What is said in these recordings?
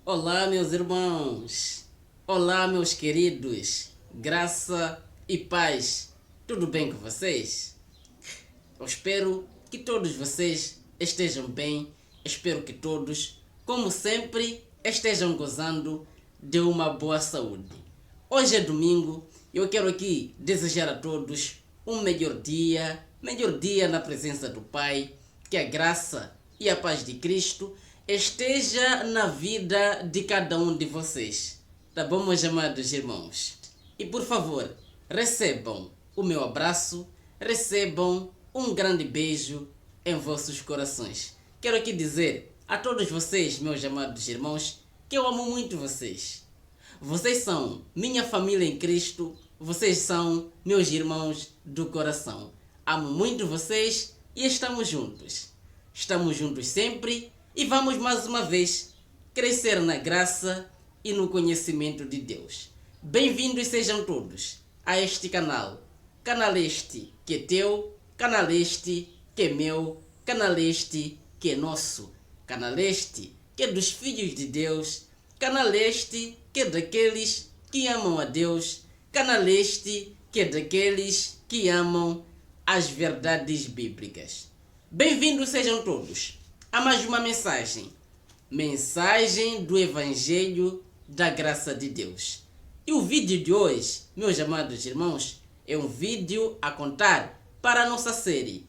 Olá, meus irmãos. Olá, meus queridos. Graça e paz. Tudo bem com vocês? Eu espero que todos vocês estejam bem. Espero que todos, como sempre, estejam gozando de uma boa saúde. Hoje é domingo e eu quero aqui desejar a todos um melhor dia na presença do Pai. Que a graça e a paz de Cristo esteja na vida de cada um de vocês. Tá bom, meus amados irmãos? E por favor, recebam o meu abraço, recebam um grande beijo em vossos corações. Quero aqui dizer a todos vocês, meus amados irmãos, que eu amo muito vocês. Vocês são minha família em Cristo, vocês são meus irmãos do coração. Amo muito vocês e estamos juntos. Estamos juntos sempre e vamos mais uma vez crescer na graça e no conhecimento de Deus. Bem-vindos sejam todos a este canal. Canal este que é teu, canal este que é meu, canal este que é nosso, canal este que é dos filhos de Deus, canal este que é daqueles que amam a Deus, canal este que é daqueles que amam as verdades bíblicas. Bem-vindos sejam todos a mais uma mensagem do Evangelho da Graça de Deus. E o vídeo de hoje, meus amados irmãos, é um vídeo a contar para a nossa série.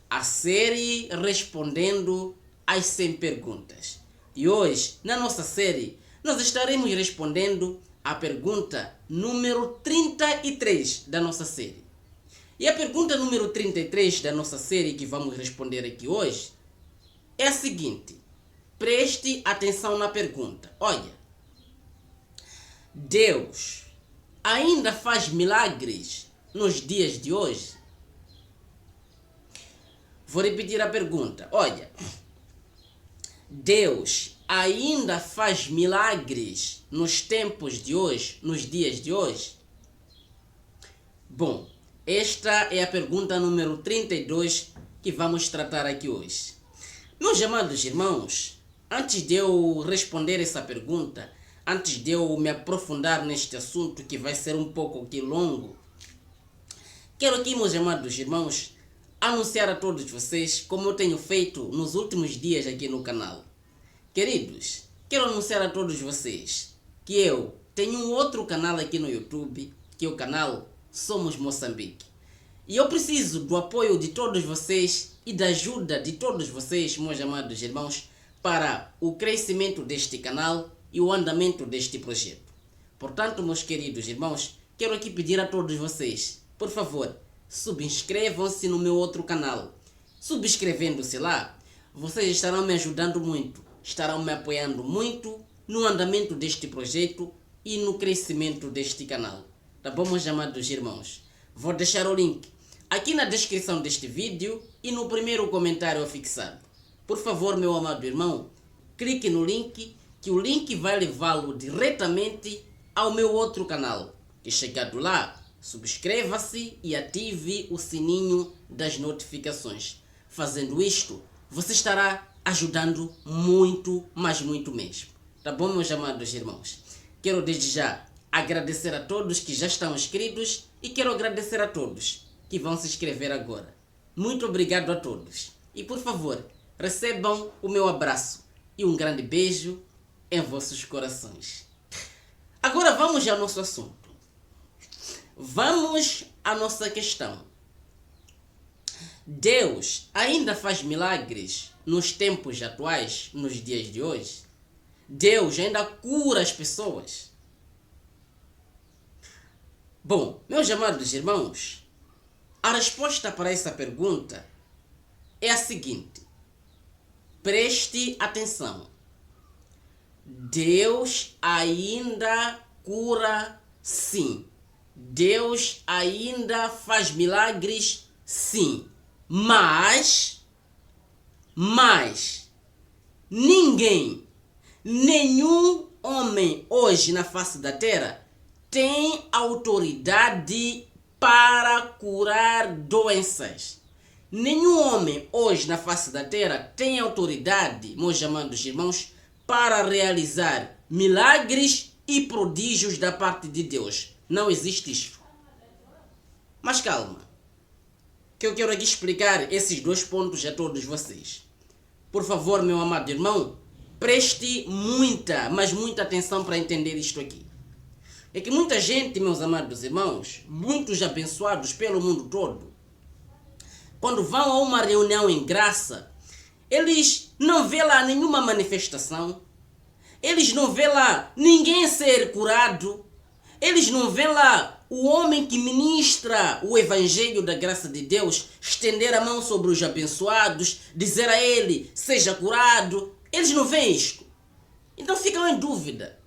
A série respondendo às 100 perguntas. E hoje, na nossa série, nós estaremos respondendo a pergunta número 33 da nossa série. E a pergunta número 33 da nossa série que vamos responder aqui hoje é a seguinte. Preste atenção na pergunta. Olha, Deus ainda faz milagres nos dias de hoje? Vou repetir a pergunta. Olha, Deus ainda faz milagres nos tempos de hoje, nos dias de hoje? Bom, esta é a pergunta número 32 que vamos tratar aqui hoje. Meus amados irmãos, antes de eu responder essa pergunta, antes de eu me aprofundar neste assunto que vai ser um pouco aqui longo, quero aqui, meus amados irmãos, anunciar a todos vocês, como eu tenho feito nos últimos dias aqui no canal. Queridos, quero anunciar a todos vocês que eu tenho um outro canal aqui no YouTube, que é o canal Somos Moçambique. E eu preciso do apoio de todos vocês e da ajuda de todos vocês, meus amados irmãos, para o crescimento deste canal e o andamento deste projeto. Portanto, meus queridos irmãos, quero aqui pedir a todos vocês, por favor, subscrevam-se no meu outro canal. Subscrevendo-se lá, vocês estarão me ajudando muito, estarão me apoiando muito no andamento deste projeto e no crescimento deste canal. Tá bom, meus amados irmãos? Vou deixar o link aqui na descrição deste vídeo e no primeiro comentário afixado. Por favor, meu amado irmão, clique no link, que o link vai levá-lo diretamente ao meu outro canal. E chegado lá, subscreva-se e ative o sininho das notificações. Fazendo isto, você estará ajudando muito, mas muito mesmo. Tá bom, meus amados irmãos? Quero desde já agradecer a todos que já estão inscritos e quero agradecer a todos que vão se inscrever agora. Muito obrigado a todos. E por favor, recebam o meu abraço e um grande beijo em vossos corações. Agora vamos ao nosso assunto. Vamos à nossa questão. Deus ainda faz milagres nos tempos atuais, nos dias de hoje? Deus ainda cura as pessoas? Bom, meus amados irmãos, a resposta para essa pergunta é a seguinte. Preste atenção. Deus ainda cura, sim. Deus ainda faz milagres, sim. Mas ninguém, nenhum homem hoje na face da terra tem autoridade para curar doenças. Nenhum homem hoje na face da terra tem autoridade, meus amados irmãos, para realizar milagres e prodígios da parte de Deus. Não existe isso. Mas calma, que eu quero aqui explicar esses dois pontos a todos vocês. Por favor, meu amado irmão, preste muita, mas muita atenção para entender isto aqui. É que muita gente, meus amados irmãos, muitos abençoados pelo mundo todo, quando vão a uma reunião em graça, eles não vê lá nenhuma manifestação, eles não vê lá ninguém ser curado, eles não vê lá o homem que ministra o evangelho da graça de Deus estender a mão sobre os abençoados, dizer a ele, seja curado. Eles não veem isto. Então ficam em dúvida.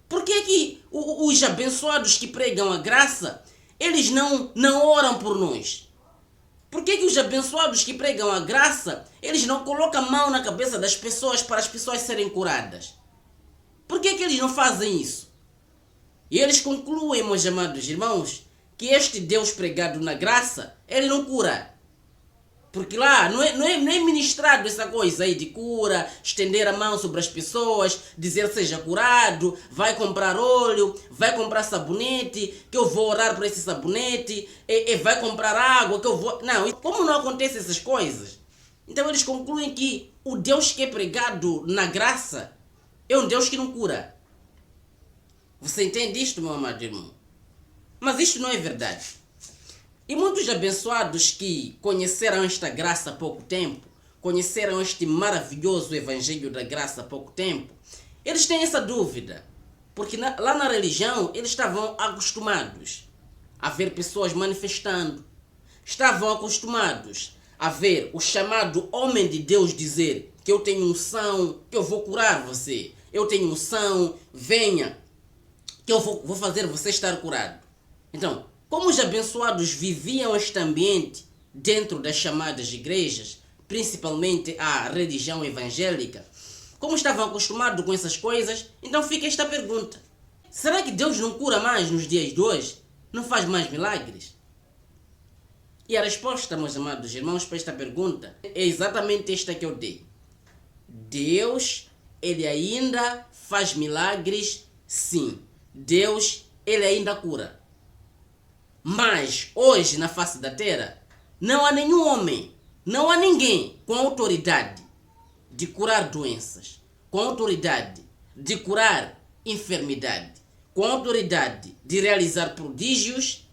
Por que que os abençoados que pregam a graça, eles não oram por nós? Por que que os abençoados que pregam a graça, eles não colocam a mão na cabeça das pessoas para as pessoas serem curadas? Por que que eles não fazem isso? E eles concluem, meus amados irmãos, que este Deus pregado na graça, ele não cura. Porque lá não é ministrado essa coisa aí de cura, estender a mão sobre as pessoas, dizer seja curado, vai comprar óleo, vai comprar sabonete, que eu vou orar por esse sabonete, e vai comprar água, que eu vou... Não, como não acontecem essas coisas? Então eles concluem que o Deus que é pregado na graça é um Deus que não cura. Você entende isto, meu amado irmão? Mas isto não é verdade. E muitos abençoados que conheceram esta graça há pouco tempo, conheceram este maravilhoso evangelho da graça há pouco tempo, eles têm essa dúvida. Porque lá na religião eles estavam acostumados a ver pessoas manifestando. Estavam acostumados a ver o chamado homem de Deus dizer que eu tenho unção, que eu vou curar você. Eu tenho unção, venha, que eu vou fazer você estar curado. Então, como os abençoados viviam este ambiente dentro das chamadas igrejas, principalmente a religião evangélica, como estavam acostumados com essas coisas, então fica esta pergunta. Será que Deus não cura mais nos dias de hoje? Não faz mais milagres? E a resposta, meus amados irmãos, para esta pergunta é exatamente esta que eu dei. Deus, ele ainda faz milagres, sim. Deus, ele ainda cura. Mas hoje na face da terra não há nenhum homem, não há ninguém com autoridade de curar doenças, com autoridade de curar enfermidade, com autoridade de realizar prodígios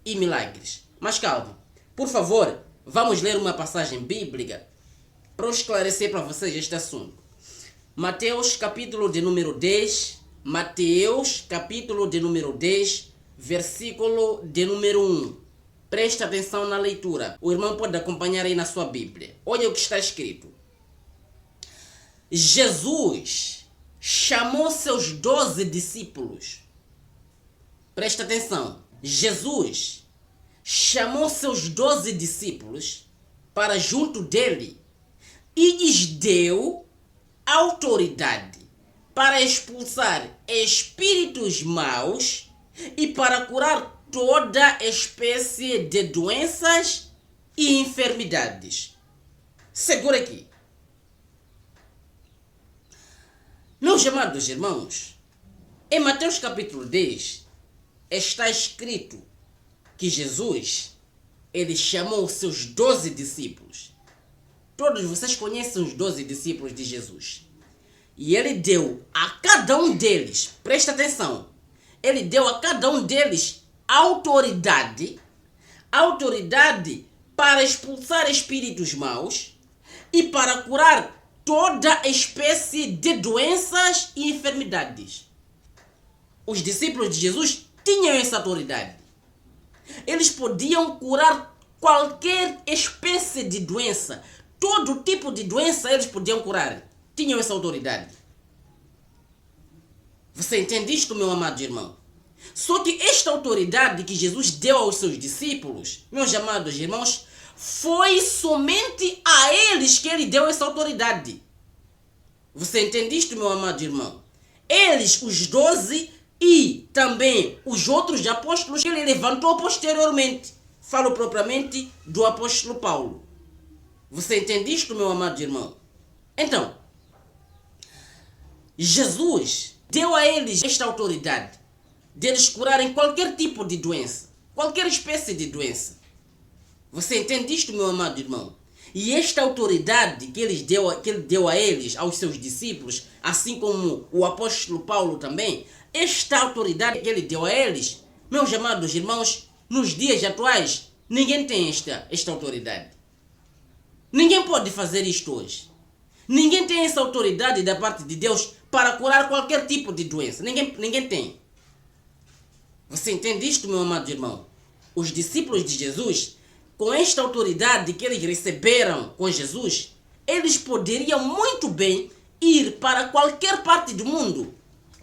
e milagres. Mas calma, por favor, vamos ler uma passagem bíblica para esclarecer para vocês este assunto. Mateus capítulo de número 10, Mateus capítulo de número 10, versículo de número 1. Preste atenção na leitura. O irmão pode acompanhar aí na sua Bíblia. Olha o que está escrito. Jesus chamou seus 12 discípulos. Preste atenção. Jesus chamou seus 12 discípulos para junto dele e lhes deu autoridade para expulsar espíritos maus e para curar toda espécie de doenças e enfermidades. Segura aqui. Meus amados irmãos, em Mateus capítulo 10 está escrito que Jesus, ele chamou os seus 12 discípulos. Todos vocês conhecem os 12 discípulos de Jesus. E ele deu a cada um deles, presta atenção, ele deu a cada um deles autoridade para expulsar espíritos maus e para curar toda espécie de doenças e enfermidades. Os discípulos de Jesus tinham essa autoridade. Eles podiam curar qualquer espécie de doença, todo tipo de doença eles podiam curar. Tinham essa autoridade. Você entende isto, meu amado irmão? Só que esta autoridade que Jesus deu aos seus discípulos, meus amados irmãos, foi somente a eles que ele deu essa autoridade. Você entende isto, meu amado irmão? Eles, os 12 e também os outros apóstolos que ele levantou posteriormente. Falo propriamente do apóstolo Paulo. Você entende isto, meu amado irmão? Então, Jesus, deu a eles esta autoridade de eles curarem qualquer tipo de doença, qualquer espécie de doença. Você entende isto, meu amado irmão? E esta autoridade que ele deu a eles, aos seus discípulos, assim como o apóstolo Paulo também, esta autoridade que ele deu a eles, meus amados irmãos, nos dias atuais, ninguém tem esta autoridade. Ninguém pode fazer isto hoje. Ninguém tem essa autoridade da parte de Deus para curar qualquer tipo de doença. Ninguém tem. Você entende isto, meu amado irmão? Os discípulos de Jesus, com esta autoridade que eles receberam com Jesus, eles poderiam muito bem ir para qualquer parte do mundo,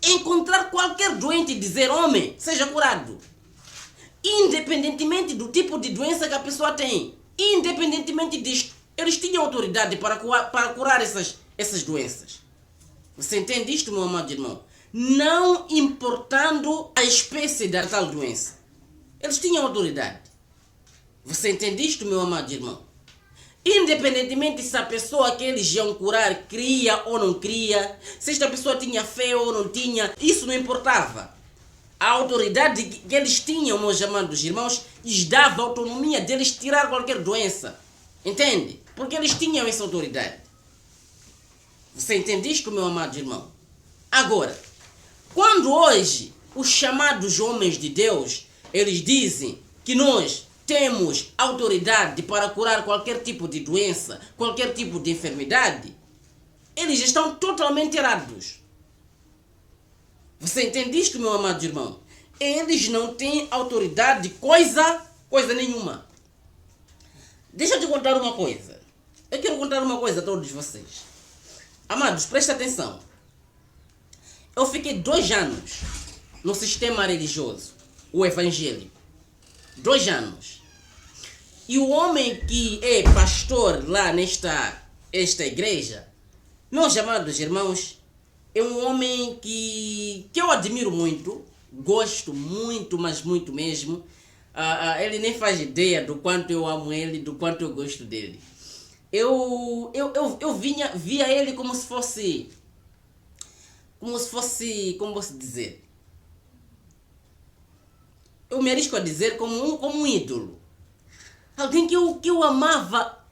encontrar qualquer doente e dizer: homem, seja curado. Independentemente do tipo de doença que a pessoa tem, independentemente disto, eles tinham autoridade para curar essas doenças. Você entende isto, meu amado irmão? Não importando a espécie da tal doença, eles tinham autoridade. Você entende isto, meu amado irmão? Independentemente se a pessoa que eles iam curar cria ou não cria, se esta pessoa tinha fé ou não tinha, isso não importava. A autoridade que eles tinham, meus amados irmãos, lhes dava a autonomia deles tirar qualquer doença. Entende? Porque eles tinham essa autoridade. Você entende isto, meu amado irmão? Agora, quando hoje os chamados homens de Deus, eles dizem que nós temos autoridade para curar qualquer tipo de doença, qualquer tipo de enfermidade, eles estão totalmente errados. Você entende isto, meu amado irmão? Eles não têm autoridade de coisa nenhuma. Deixa eu te contar uma coisa. Eu quero contar uma coisa a todos vocês. Amados, presta atenção. Eu fiquei 2 anos no sistema religioso, o evangélico. 2 anos. E o homem que é pastor lá esta igreja, meus amados irmãos, é um homem que eu admiro muito, gosto muito, mas muito mesmo. Ele nem faz ideia do quanto eu amo ele, do quanto eu gosto dele. Eu via ele como se fosse, como posso dizer? Eu me arrisco a dizer como um ídolo. Alguém que eu amava,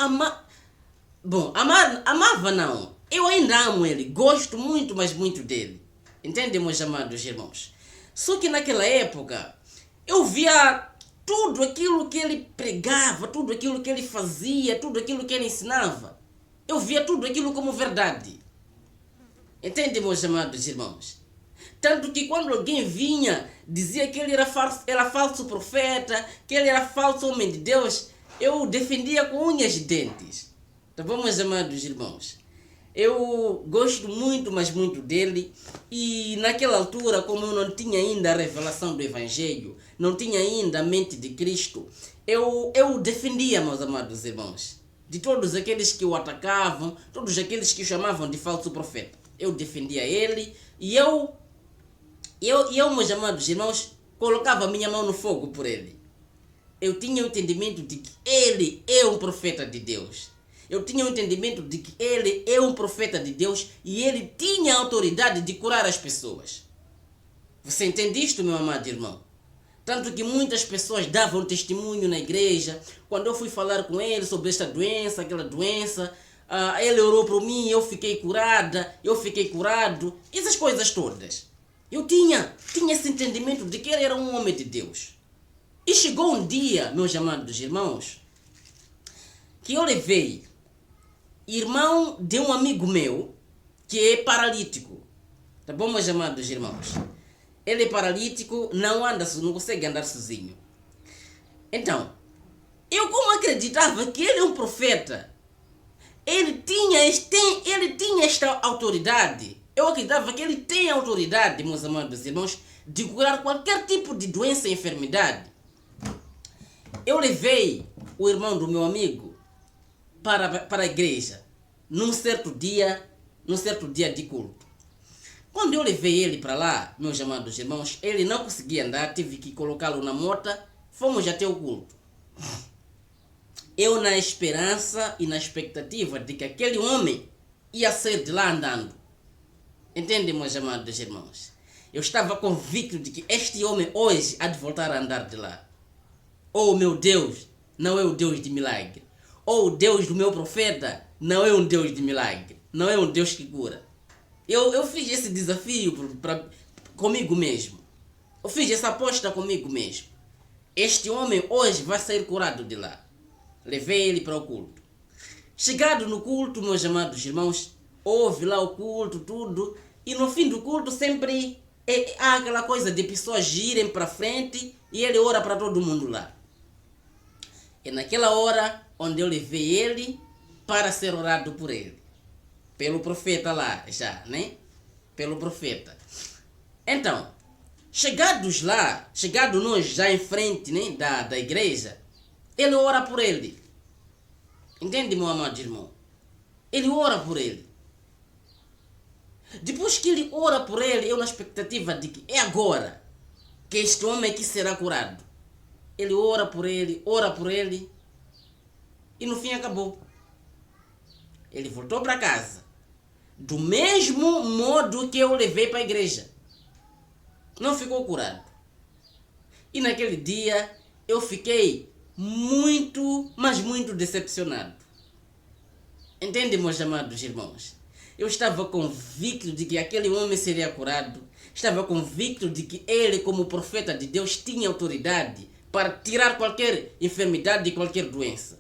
bom, amava não. Eu ainda amo ele, gosto muito, mas muito dele. Entendem, meus amados irmãos? Só que naquela época, eu via tudo aquilo que ele pregava, tudo aquilo que ele fazia, tudo aquilo que ele ensinava. Eu via tudo aquilo como verdade. Entendem, meus amados irmãos? Tanto que quando alguém vinha, dizia que ele era falso profeta, que ele era falso homem de Deus, eu defendia com unhas e dentes. Tá bom, meus amados irmãos? Eu gosto muito, mas muito dele. E naquela altura, como eu não tinha ainda a revelação do Evangelho, não tinha ainda a mente de Cristo, eu defendia, meus amados irmãos, de todos aqueles que o atacavam, todos aqueles que o chamavam de falso profeta. Eu defendia ele e eu, meus amados irmãos, colocava minha mão no fogo por ele. Eu tinha o entendimento de que ele é um profeta de Deus. Eu tinha o entendimento de que ele é um profeta de Deus e ele tinha a autoridade de curar as pessoas. Você entende isto, meu amado irmão? Tanto que muitas pessoas davam testemunho na igreja. Quando eu fui falar com ele sobre esta doença, aquela doença, ele orou por mim, eu fiquei curada, eu fiquei curado. Essas coisas todas. Eu tinha esse entendimento de que ele era um homem de Deus. E chegou um dia, meus amados irmãos, que eu levei irmão de um amigo meu que é paralítico. Tá bom, meus amados irmãos? Ele é paralítico, não consegue andar sozinho. Então, eu como acreditava que ele é um profeta, ele tinha esta autoridade. Eu acreditava que ele tem autoridade, meus amados irmãos, de curar qualquer tipo de doença e enfermidade. Eu levei o irmão do meu amigo para a igreja num certo dia de culto. Quando eu levei ele para lá, meus amados irmãos, ele não conseguia andar, tive que colocá-lo na moto, fomos até o culto. Eu na esperança e na expectativa de que aquele homem ia sair de lá andando. Entende, meus amados irmãos? Eu estava convicto de que este homem hoje há de voltar a andar de lá. Oh, meu Deus, não é o Deus de milagre. Oh, o Deus do meu profeta não é um Deus de milagre. Não é um Deus que cura. Eu fiz esse desafio comigo mesmo. Eu fiz essa aposta comigo mesmo. Este homem hoje vai sair curado de lá. Levei ele para o culto. Chegado no culto, meus amados irmãos, houve lá o culto, tudo. E no fim do culto sempre há aquela coisa de pessoas irem para frente e ele ora para todo mundo lá. É naquela hora onde eu levei ele para ser orado por ele. Pelo profeta lá, já, né? Pelo profeta. Então, chegado nós já em frente, né, da igreja, ele ora por ele. Entende, meu amado irmão? Ele ora por ele. Depois que ele ora por ele, eu na expectativa de que é agora que este homem aqui será curado. Ele ora por ele, e no fim acabou. Ele voltou para casa, do mesmo modo que eu levei para a igreja. Não ficou curado. E naquele dia eu fiquei muito, mas muito decepcionado. Entende, meus amados irmãos? Eu estava convicto de que aquele homem seria curado. Estava convicto de que ele, como profeta de Deus, tinha autoridade para tirar qualquer enfermidade e qualquer doença.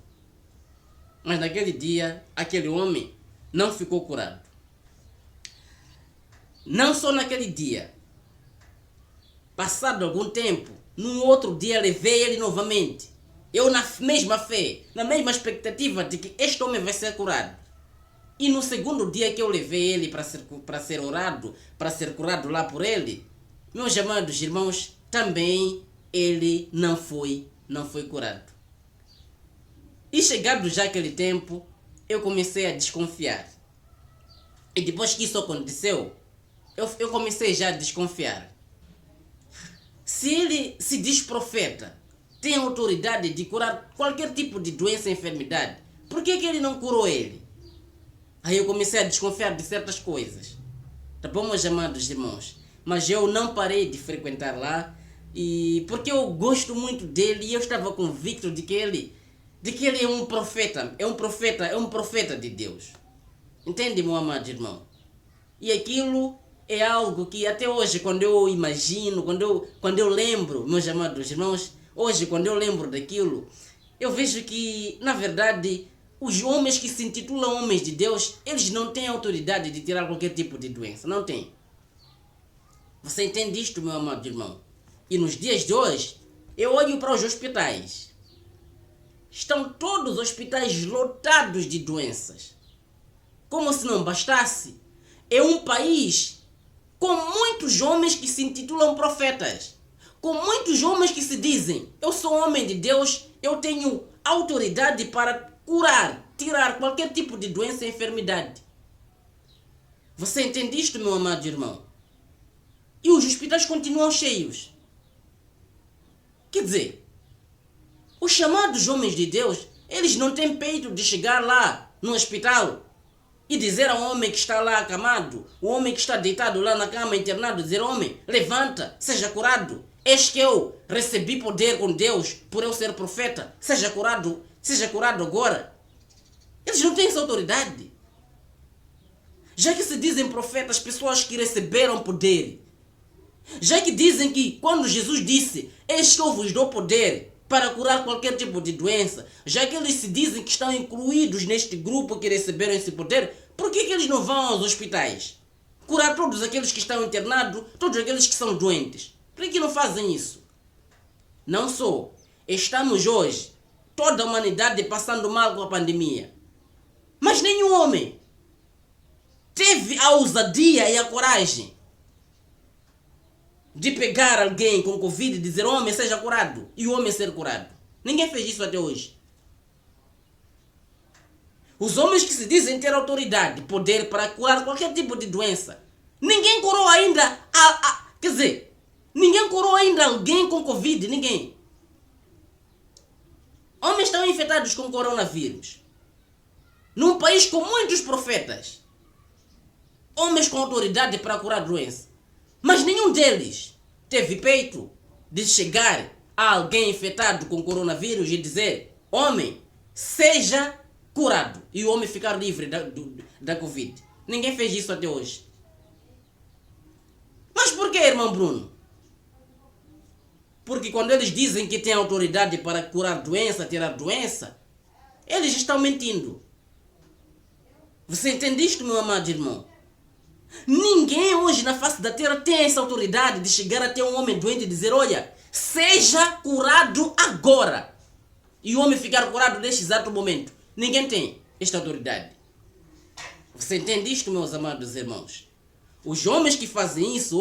Mas naquele dia, aquele homem não ficou curado. Não só naquele dia. Passado algum tempo, num outro dia levei ele novamente. Eu na mesma fé, na mesma expectativa de que este homem vai ser curado. E no segundo dia que eu levei ele para ser orado, para ser curado lá por ele, meus amados irmãos, também ele não foi curado. E chegado já aquele tempo, eu comecei a desconfiar. E depois que isso aconteceu, eu comecei já a desconfiar. Se ele se diz profeta, tem autoridade de curar qualquer tipo de doença e enfermidade, por que ele não curou ele? Aí eu comecei a desconfiar de certas coisas. Tá bom, meus amados irmãos? Mas eu não parei de frequentar lá, e porque eu gosto muito dele e eu estava convicto de que ele é um profeta, é um profeta de Deus. Entende, meu amado irmão? E aquilo é algo que até hoje, quando eu imagino, quando eu lembro, meus amados irmãos, hoje quando eu lembro daquilo, eu vejo que, na verdade, os homens que se intitulam homens de Deus, eles não têm autoridade de tirar qualquer tipo de doença, não tem. Você entende isto, meu amado irmão? E nos dias de hoje, eu olho para os hospitais. Estão todos os hospitais lotados de doenças. Como se não bastasse, é um país com muitos homens que se intitulam profetas. Com muitos homens que se dizem, eu sou homem de Deus, eu tenho autoridade para curar, tirar qualquer tipo de doença e enfermidade. Você entende isto, meu amado irmão? E os hospitais continuam cheios. Quer dizer, os chamados homens de Deus, eles não têm peito de chegar lá no hospital e dizer ao homem que está lá acamado, o homem que está deitado lá na cama internado, dizer, homem, levanta, seja curado. Eis que eu recebi poder com Deus por eu ser profeta, seja curado agora. Eles não têm essa autoridade. Já que se dizem profetas, pessoas que receberam poder. Já que dizem que quando Jesus disse, eis que eu vos dou poder para curar qualquer tipo de doença, já que eles se dizem que estão incluídos neste grupo que receberam esse poder, por que eles não vão aos hospitais? Curar todos aqueles que estão internados, todos aqueles que são doentes. Por que não fazem isso? Não só estamos hoje, toda a humanidade passando mal com a pandemia, mas nenhum homem teve a ousadia e a coragem de pegar alguém com Covid e dizer, homem, seja curado, e o homem ser curado. Ninguém fez isso até hoje. Os homens que se dizem ter autoridade, poder para curar qualquer tipo de doença, ninguém curou ainda, quer dizer, ninguém curou ainda alguém com Covid, ninguém. Homens estão infectados com coronavírus, num país com muitos profetas. homens com autoridade para curar doença. Mas nenhum deles teve peito de chegar a alguém infectado com coronavírus e dizer: homem, seja curado. E o homem ficar livre da Covid. Ninguém fez isso até hoje. Mas por que, irmão Bruno? Porque quando eles dizem que têm autoridade para curar doença, tirar doença, eles estão mentindo. Você entende isto, meu amado irmão? Ninguém hoje na face da terra tem essa autoridade de chegar até um homem doente e dizer: olha, seja curado agora. E o homem ficar curado neste exato momento. Ninguém tem esta autoridade. Você entende isto, meus amados irmãos? Os homens que fazem isso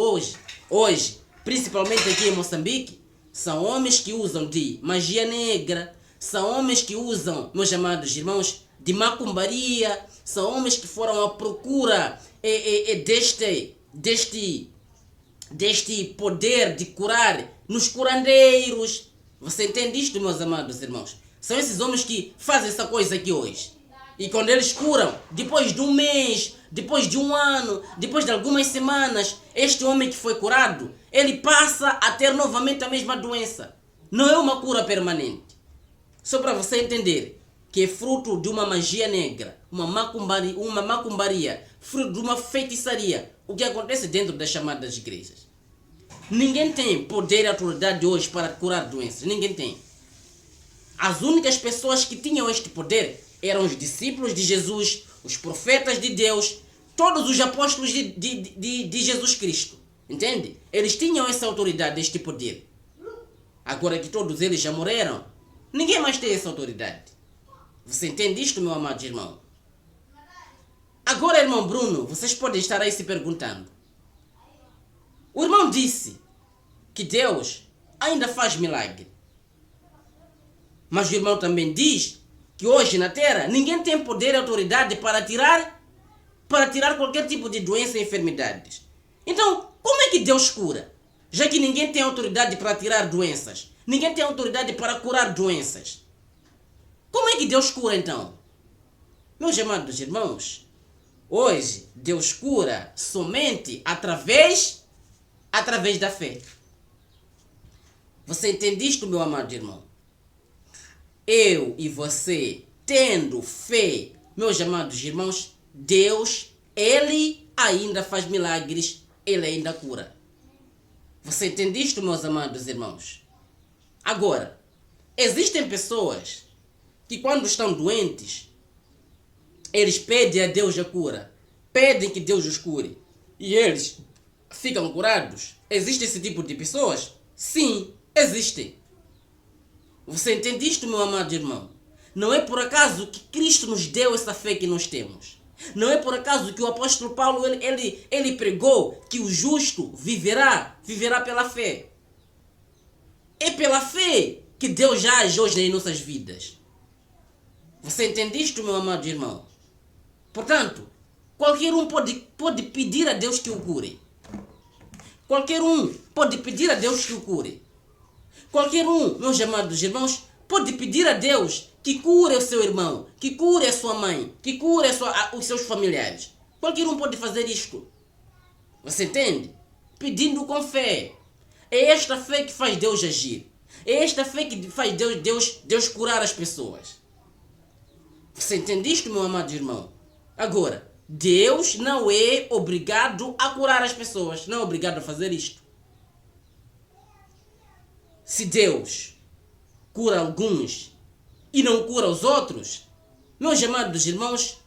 hoje, principalmente aqui em Moçambique, são homens que usam de magia negra, são homens que usam, meus amados irmãos, de macumbaria, são homens que foram à procura deste poder de curar nos curandeiros. Você entende isto, meus amados irmãos? São esses homens que fazem essa coisa aqui hoje. E quando eles curam, depois de um mês, depois de um ano, depois de algumas semanas, este homem que foi curado, ele passa a ter novamente a mesma doença. Não é uma cura permanente. Só para você entender que é fruto de uma magia negra, uma macumbaria, fruto de uma feitiçaria, o que acontece dentro das chamadas igrejas. Ninguém tem poder e autoridade hoje para curar doenças. Ninguém tem. As únicas pessoas que tinham este poder eram os discípulos de Jesus, os profetas de Deus, todos os apóstolos de Jesus Cristo. Entende? Eles tinham essa autoridade, este poder. Agora que todos eles já morreram, ninguém mais tem essa autoridade. Você entende isto, meu amado irmão? Agora, irmão Bruno, vocês podem estar aí se perguntando. O irmão disse que Deus ainda faz milagre. Mas o irmão também diz que hoje na terra ninguém tem poder e autoridade para tirar qualquer tipo de doença e enfermidades. Então, como é que Deus cura? Já que ninguém tem autoridade para tirar doenças, ninguém tem autoridade para curar doenças. Como é que Deus cura então? Meus amados irmãos, hoje Deus cura somente através da fé. Você entende isto, meu amado irmão? Eu e você, tendo fé, meus amados irmãos, Deus, Ele ainda faz milagres, Ele ainda cura. Você entende isto, meus amados irmãos? Agora, existem pessoas que quando estão doentes, eles pedem a Deus a cura, pedem que Deus os cure, e eles ficam curados. Existe esse tipo de pessoas? Sim, existem. Você entende isto, meu amado irmão? Não é por acaso que Cristo nos deu essa fé que nós temos. Não é por acaso que o apóstolo Paulo ele pregou que o justo viverá pela fé. É pela fé que Deus já age hoje em nossas vidas. Você entende isto, meu amado irmão? Portanto, qualquer um pode pedir a Deus que o cure. Qualquer um pode pedir a Deus que o cure. Qualquer um, meus amados irmãos, pode pedir a Deus que cure o seu irmão, que cure a sua mãe, que cure os seus familiares. Qualquer um pode fazer isto. Você entende? Pedindo com fé. É esta fé que faz Deus agir. É esta fé que faz Deus curar as pessoas. Você entende isto, meu amado irmão? Agora, Deus não é obrigado a curar as pessoas. Não é obrigado a fazer isto. Se Deus cura alguns e não cura os outros, meus amados irmãos,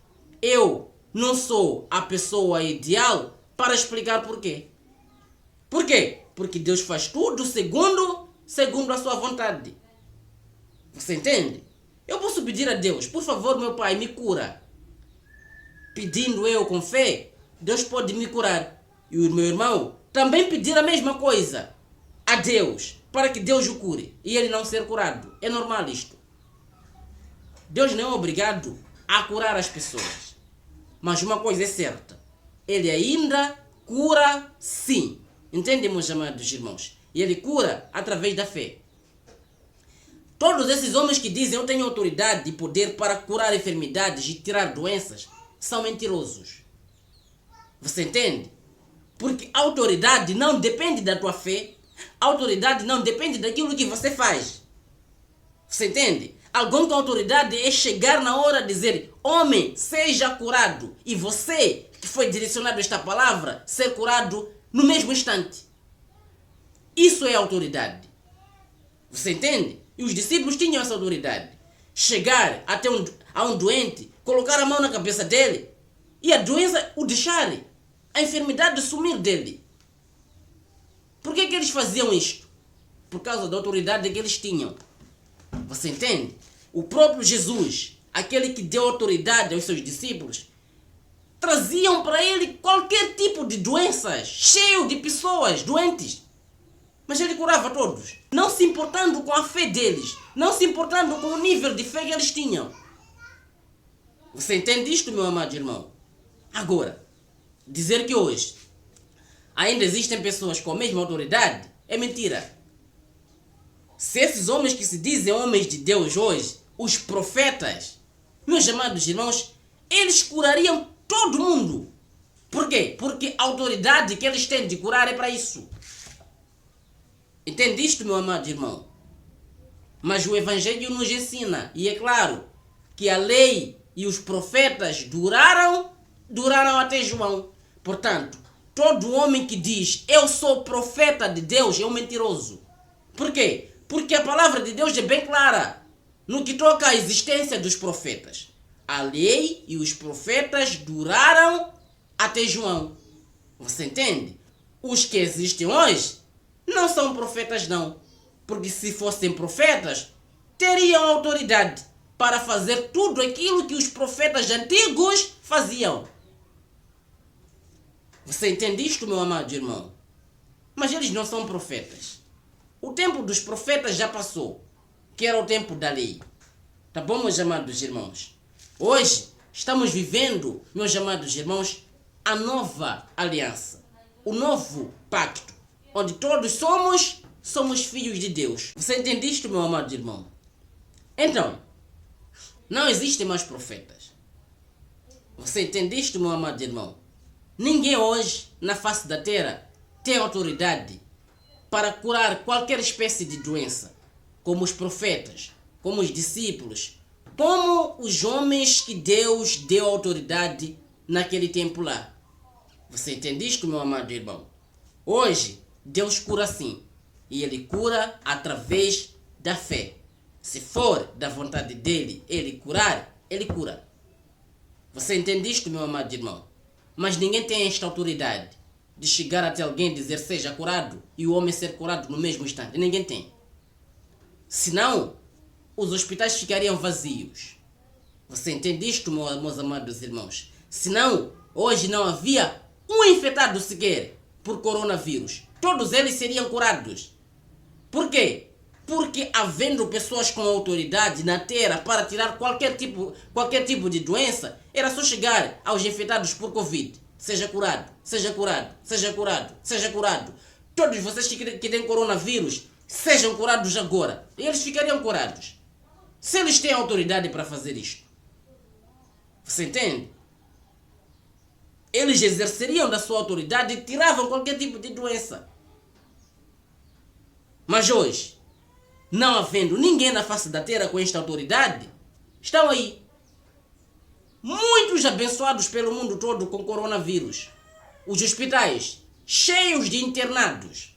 eu não sou a pessoa ideal para explicar porquê. Por quê? Porque Deus faz tudo segundo a sua vontade. Você entende? Eu posso pedir a Deus: por favor, meu Pai, me cura. Pedindo eu com fé, Deus pode me curar. E o meu irmão também pedir a mesma coisa a Deus, para que Deus o cure e ele não ser curado. É normal isto. Deus não é obrigado a curar as pessoas. Mas uma coisa é certa: Ele ainda cura sim. Entendem, meus amados irmãos? E Ele cura através da fé. Todos esses homens que dizem eu tenho autoridade e poder para curar enfermidades e tirar doenças são mentirosos. Você entende? Porque a autoridade não depende da tua fé. A autoridade não depende daquilo que você faz. Você entende? Alguém com autoridade é chegar na hora de dizer: homem, seja curado. E você, que foi direcionado a esta palavra, ser curado no mesmo instante. Isso é autoridade. Você entende? E os discípulos tinham essa autoridade. Chegar até a um doente, colocar a mão na cabeça dele e a doença o deixar. A enfermidade sumir dele. Por que eles faziam isto? Por causa da autoridade que eles tinham. Você entende? O próprio Jesus, aquele que deu autoridade aos seus discípulos, traziam para ele qualquer tipo de doenças, cheio de pessoas doentes. Mas ele curava todos, não se importando com a fé deles, não se importando com o nível de fé que eles tinham. Você entende isto, meu amado irmão? Agora, dizer que hoje ainda existem pessoas com a mesma autoridade é mentira. Se esses homens que se dizem homens de Deus hoje, os profetas, meus amados irmãos, eles curariam todo mundo. Por quê? Porque a autoridade que eles têm de curar é para isso. Entende isto, meu amado irmão? Mas o Evangelho nos ensina, e é claro, que a lei e os profetas duraram até João. Portanto, todo homem que diz eu sou profeta de Deus é um mentiroso. Por quê? Porque a palavra de Deus é bem clara no que toca à existência dos profetas. A lei e os profetas duraram até João. Você entende? Os que existem hoje não são profetas não. Porque se fossem profetas, teriam autoridade para fazer tudo aquilo que os profetas antigos faziam. Você entende isto, meu amado irmão? Mas eles não são profetas. O tempo dos profetas já passou, que era o tempo da lei. Tá bom, meus amados irmãos? Hoje estamos vivendo, meus amados irmãos, a nova aliança, o novo pacto, onde todos somos filhos de Deus. Você entende isto, meu amado irmão? Então, não existem mais profetas. Você entende isto, meu amado irmão? Ninguém hoje, na face da terra, tem autoridade para curar qualquer espécie de doença, como os profetas, como os discípulos, como os homens que Deus deu autoridade naquele tempo lá. Você entende isto, meu amado irmão? Hoje, Deus cura sim, e Ele cura através da fé. Se for da vontade dEle, Ele curar, Ele cura. Você entende isto, meu amado irmão? Mas ninguém tem esta autoridade de chegar até alguém e dizer seja curado e o homem ser curado no mesmo instante. Ninguém tem. Senão, os hospitais ficariam vazios. Você entende isto, meus amados irmãos? Senão, hoje não havia um infectado sequer por coronavírus. Todos eles seriam curados. Por quê? Porque havendo pessoas com autoridade na terra para tirar qualquer tipo de doença, era só chegar aos infectados por Covid. Seja curado, seja curado, seja curado, seja curado. Todos vocês que têm coronavírus, sejam curados agora. E eles ficariam curados. Se eles têm autoridade para fazer isto. Você entende? Eles exerceriam da sua autoridade e tiravam qualquer tipo de doença. Mas hoje, não havendo ninguém na face da terra com esta autoridade, estão aí muitos abençoados pelo mundo todo com coronavírus. Os hospitais cheios de internados.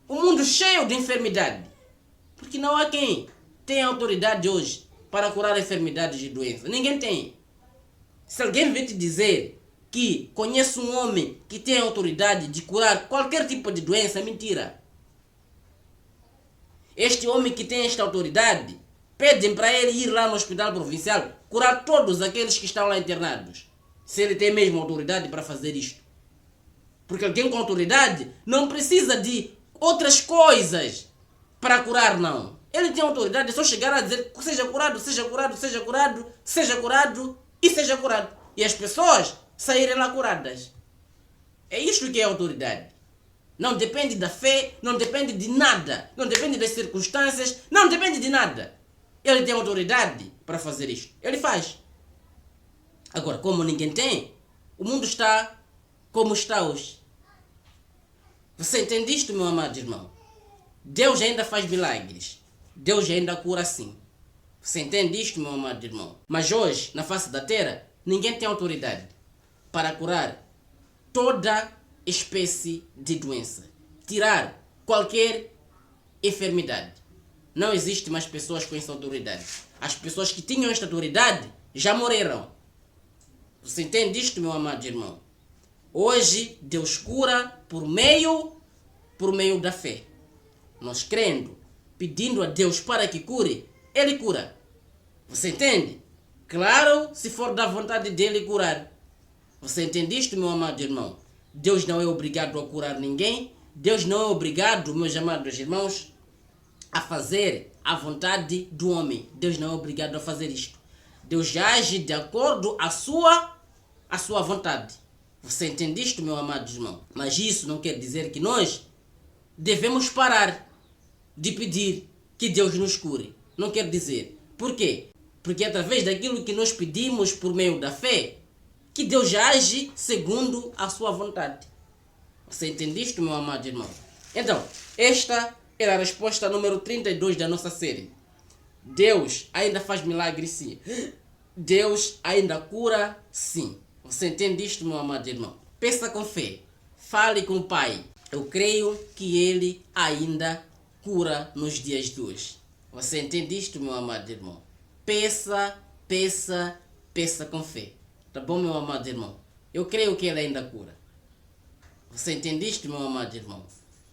O mundo cheio de enfermidade. Porque não há quem tenha autoridade hoje para curar enfermidades e doenças. Ninguém tem. Se alguém vir te dizer que conhece um homem que tem autoridade de curar qualquer tipo de doença, é mentira. Este homem que tem esta autoridade, pedem para ele ir lá no hospital provincial curar todos aqueles que estão lá internados. Se ele tem mesmo autoridade para fazer isto. Porque alguém com autoridade não precisa de outras coisas para curar, não. Ele tem autoridade, é só chegar a dizer seja curado, seja curado, seja curado, seja curado e seja curado. E as pessoas saírem lá curadas. É isto que é autoridade. Não depende da fé, não depende de nada, não depende das circunstâncias, não depende de nada. Ele tem autoridade para fazer isto. Ele faz. Agora, como ninguém tem, o mundo está como está hoje. Você entende isto, meu amado irmão? Deus ainda faz milagres. Deus ainda cura sim. Você entende isto, meu amado irmão? Mas hoje, na face da terra, ninguém tem autoridade para curar toda espécie de doença. Tirar qualquer enfermidade. Não existe mais pessoas com essa autoridade. As pessoas que tinham esta autoridade já morreram. Você entende isto, meu amado irmão? Hoje, Deus cura por meio da fé. Nós crendo, pedindo a Deus para que cure, Ele cura. Você entende? Claro, se for da vontade dele curar. Você entende isto, meu amado irmão? Deus não é obrigado a curar ninguém. Deus não é obrigado, meus amados irmãos, a fazer a vontade do homem. Deus não é obrigado a fazer isto. Deus age de acordo à sua vontade. Você entende isto, meu amado irmão? Mas isso não quer dizer que nós devemos parar de pedir que Deus nos cure. Não quer dizer. Por quê? Porque através daquilo que nós pedimos por meio da fé, que Deus age segundo a sua vontade. Você entende isto, meu amado irmão? Então, esta era a resposta número 32 da nossa série. Deus ainda faz milagres sim. Deus ainda cura sim. Você entende isto, meu amado irmão? Peça com fé. Fale com o Pai. Eu creio que Ele ainda cura nos dias de hoje. Você entende isto, meu amado irmão? Peça com fé. Tá bom, meu amado irmão? Eu creio que Ele ainda cura. Você entende isto, meu amado irmão?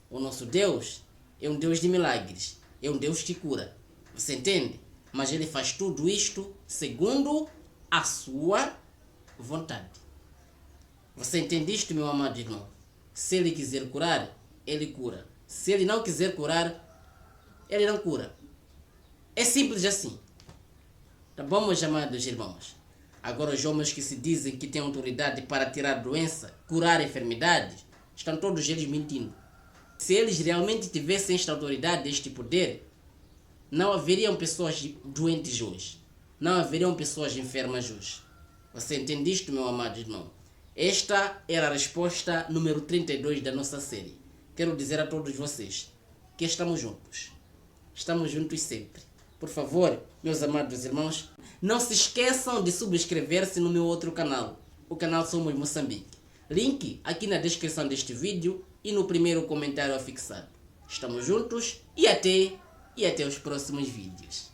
O nosso Deus é um Deus de milagres. É um Deus que cura. Você entende? Mas Ele faz tudo isto segundo a sua vontade. Você entende isto, meu amado irmão? Se Ele quiser curar, Ele cura. Se Ele não quiser curar, Ele não cura. É simples assim. Tá bom, meus amados irmãos? Agora os homens que se dizem que têm autoridade para tirar doença, curar enfermidades, estão todos eles mentindo. Se eles realmente tivessem esta autoridade, este poder, não haveriam pessoas doentes hoje. Não haveriam pessoas enfermas hoje. Você entende isto, meu amado irmão? Esta era a resposta número 32 da nossa série. Quero dizer a todos vocês que estamos juntos. Estamos juntos sempre. Por favor, meus amados irmãos, não se esqueçam de subscrever-se no meu outro canal, o canal Somos Moçambique. Link aqui na descrição deste vídeo e no primeiro comentário afixado. Estamos juntos e até os próximos vídeos.